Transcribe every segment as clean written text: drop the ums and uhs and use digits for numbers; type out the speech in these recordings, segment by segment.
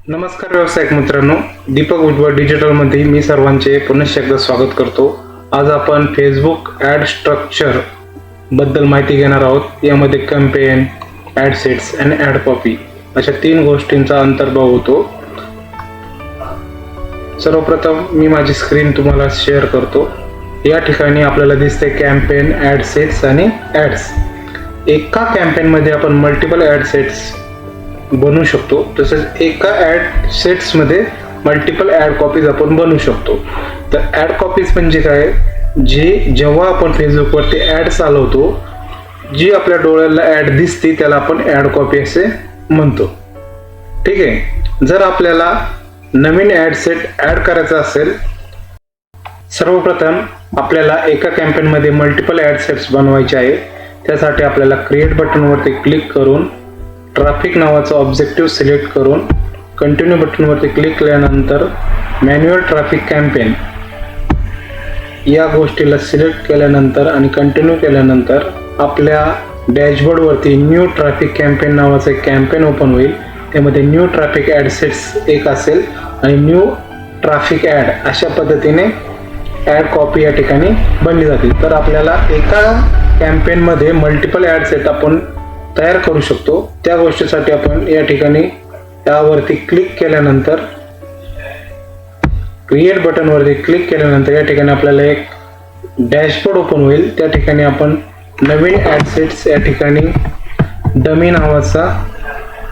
नमस्कार व्यावसायिक मित्रांनो, दीपक भुजबळ डिजिटलमध्ये मी सर्वांचे पुनश्च एकदा स्वागत करतो. आज आपण फेसबुक ॲड स्ट्रक्चर बद्दल माहिती घेणार आहोत. यामध्ये कॅम्पेन, ॲड सेट्स आणि ॲड कॉपी अशा 3 गोष्टींचा अंतर्भाव होतो. सर्वप्रथम मी माझी स्क्रीन तुम्हाला शेअर करतो. या ठिकाणी आपल्याला दिसते कॅम्पेन, ॲड सेट्स आणि ॲड्स. एका कॅम्पेनमध्ये आपण मल्टिपल ॲड सेट्स बनवू शकतो, तसेच एका ॲड सेट्समध्ये मल्टिपल ॲड कॉपीज आपण बनवू शकतो. तर ॲड कॉपीज म्हणजे काय, जेव्हा आपण फेसबुकवरती ॲड चालवतो, जी आपल्या डोळ्याला ॲड दिसते त्याला आपण ॲड कॉपी असे म्हणतो. ठीक आहे. जर आपल्याला नवीन ॲड सेट ॲड करायचा असेल, सर्वप्रथम आपल्याला एका कॅम्पेनमध्ये मल्टिपल ॲड सेट्स बनवायचे आहे. त्यासाठी आपल्याला क्रिएट बटनवरती क्लिक करून ट्रॅफिक नावाचा ऑब्जेक्टिव्ह सिलेक्ट करून कंटिन्यू बटनवरती क्लिक केल्यानंतर मॅन्युअल ट्रॅफिक कॅम्पेन या गोष्टीला सिलेक्ट केल्यानंतर आणि कंटिन्यू केल्यानंतर आपल्या डॅशबोर्डवरती न्यू ट्रॅफिक कॅम्पेन नावाचं एक कॅम्पेन ओपन होईल. त्यामध्ये न्यू ट्रॅफिक ॲड सेट्स एक असेल आणि न्यू ट्रॅफिक ॲड अशा पद्धतीने ॲड कॉपी या ठिकाणी बनली जाते. तर आपल्याला एका कॅम्पेनमध्ये मल्टिपल ॲड सेट आपण तयार करू शकतो. त्या गोष्टीसाठी आपण या ठिकाणी यावरती क्लिक केल्यानंतर क्रिएट बटनवरती क्लिक केल्यानंतर या ठिकाणी आपल्याला एक डॅशबोर्ड ओपन होईल. त्या ठिकाणी आपण नवीन ॲड सेट्स या ठिकाणी डमी नावाचा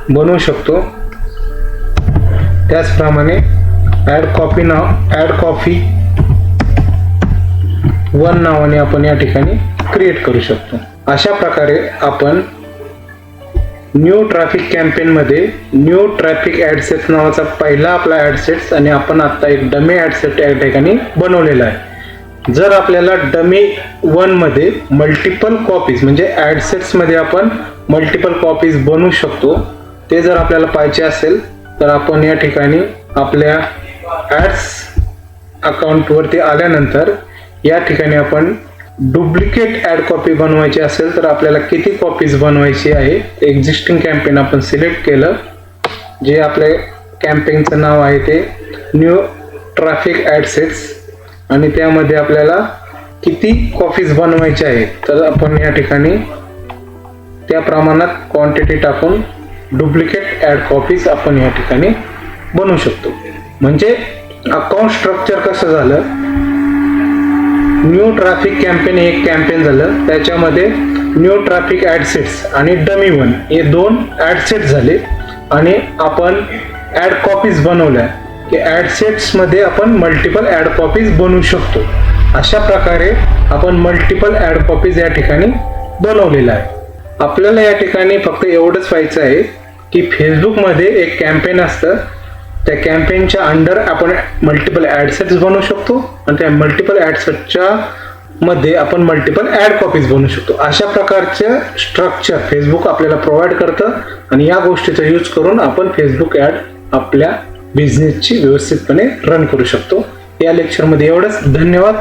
बनवू शकतो. त्याचप्रमाणे ॲड कॉपी 1 नावाने आपण या ठिकाणी क्रिएट करू शकतो. अशा प्रकारे आपण न्यू ट्रॅफिक कॅम्पेनमध्ये न्यू ट्रॅफिक ॲड सेट्स नावाचा पहिला आपला ॲड सेट्स आणि आपण आता एक डमी ॲड सेट या ठिकाणी बनवलेला आहे. जर आपल्याला डमी 1 मध्ये मल्टिपल कॉपीज म्हणजे ॲड सेट्समध्ये आपण मल्टिपल कॉपीज बनवू शकतो. ते जर आपल्याला पाहिजे असेल तर आपण या ठिकाणी आपल्या ॲड्स अकाउंटवरती आल्यानंतर या ठिकाणी आपण डुप्लिकेट ॲड कॉपी बनवायची असेल तर आपल्याला किती कॉपीज बनवायची आहे, एक्झिस्टिंग कॅम्पेन आपण सिलेक्ट केलं, जे आपल्या कॅम्पेनचं नाव आहे ते न्यू ट्रॅफिक ॲड सेट्स आणि त्यामध्ये आपल्याला किती कॉपीज बनवायचे आहे तर आपण या ठिकाणी त्या प्रमाणात क्वांटिटी टाकून डुप्लिकेट ॲड कॉपीज आपण या ठिकाणी बनवू शकतो. म्हणजे अकाउंट स्ट्रक्चर कसं झालं, न्यू ट्रॅफिक कॅम्पेन एक कॅम्पेन झालं, त्याच्यामध्ये न्यू ट्रॅफिक ॲड सेट्स आणि डमी 1 हे 2 ॲड सेट्स झाले आणि आपण ॲड कॉपीज बनवल्या की ॲड सेट्समध्ये आपण मल्टिपल ॲड कॉपीज बनवू शकतो. अशा प्रकारे आपण मल्टिपल ॲड कॉपीज या ठिकाणी बनवलेला आहे. आपल्याला या ठिकाणी फक्त एवढंच व्हायचं आहे की फेसबुकमध्ये एक कॅम्पेन असतं, त्या कॅम्पेनच्या अंडर आपण मल्टिपल ॲड सेट्स बनवू शकतो आणि त्या मल्टिपल ॲड सेटच्या मध्ये आपण मल्टिपल ॲड कॉपीज बनवू शकतो. अशा प्रकारचे स्ट्रक्चर फेसबुक आपल्याला प्रोव्हाइड करतं आणि या गोष्टीचा यूज करून आपण फेसबुक ॲड आपल्या बिझनेसची व्यवस्थितपणे रन करू शकतो. या लेक्चरमध्ये एवढंच. धन्यवाद.